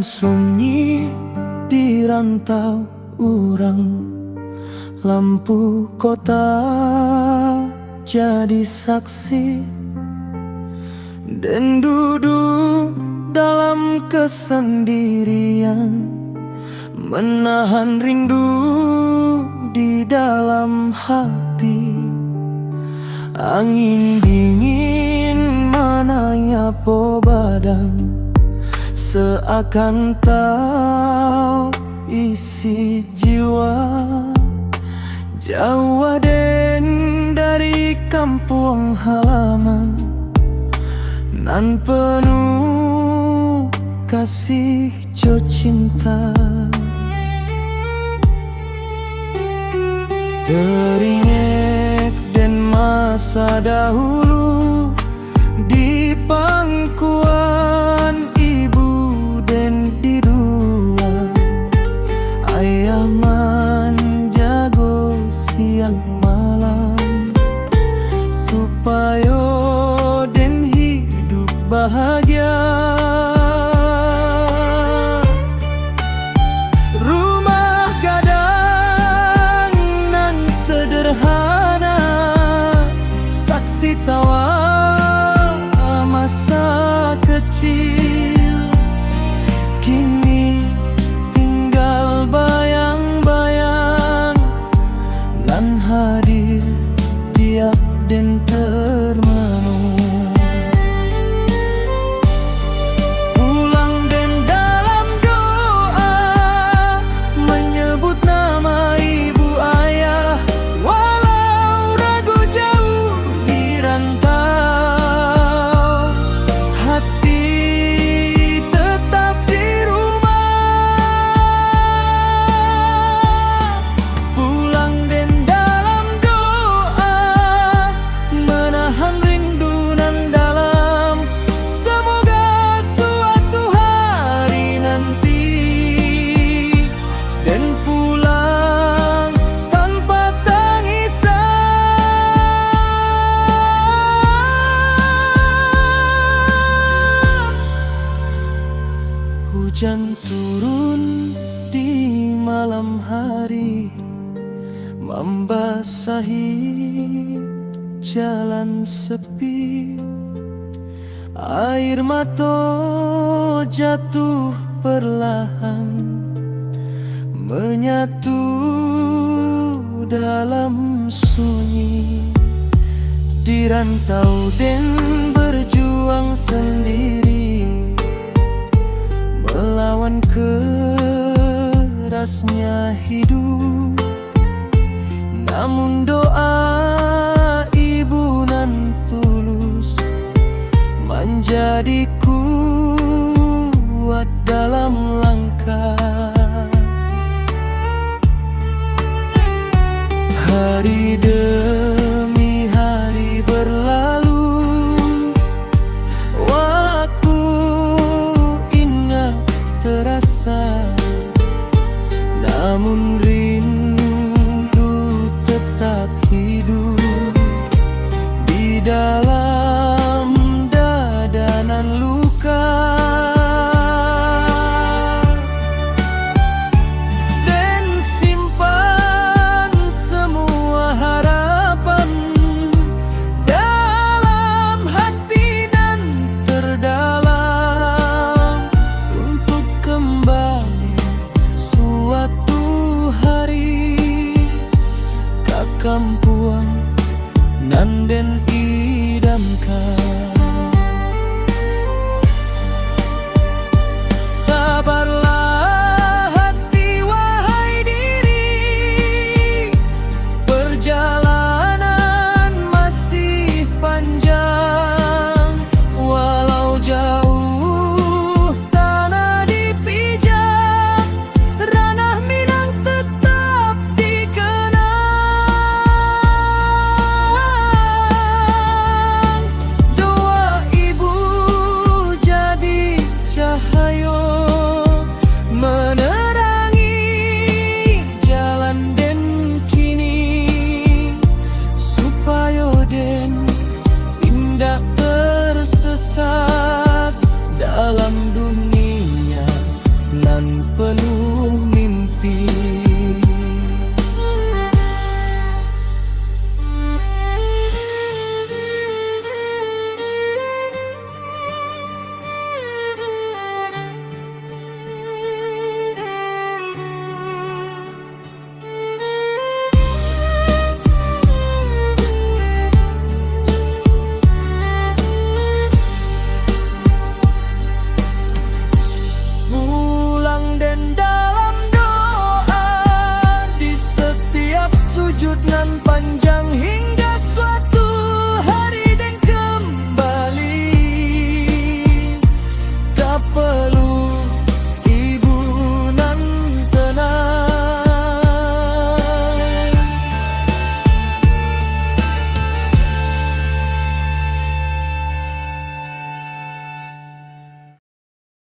sunyi di rantau urang, lampu kota jadi saksi, dan duduk dalam kesendirian, menahan rindu di dalam hati. Angin dingin menyapu badan, seakan tahu isi jiwa. Jauh Aden dari kampung halaman, nan penuh kasih jo cinta. Teringat dan masa dahulu di pangkuan ibu dan di dua ayah menjago siang malam, supaya den hidup bahagia. Rumah gadang nan sederhana, saksi tawa masa kecil, kini tinggal bayang-bayang nan hadir tiap den termenung. Pulang den dalam doa, menyebut nama ibu ayah, walau ragu jauh di rantau, hati tetap di rumah. Pulang den dalam doa, menahan rindu nan dalam, semoga suatu hari nanti dan pulang tanpa tangisan. Hujan turun di malam hari, membasahi jalan sepi. Air mata jatuh perlahan, menyatu dalam sunyi. Di rantau den berjuang sendiri, melawan kerasnya hidup. Namun doa ibu nan tulus menjadi kuat dalam langkah. Hari demi hari berlalu, waktu ingat terasa, namun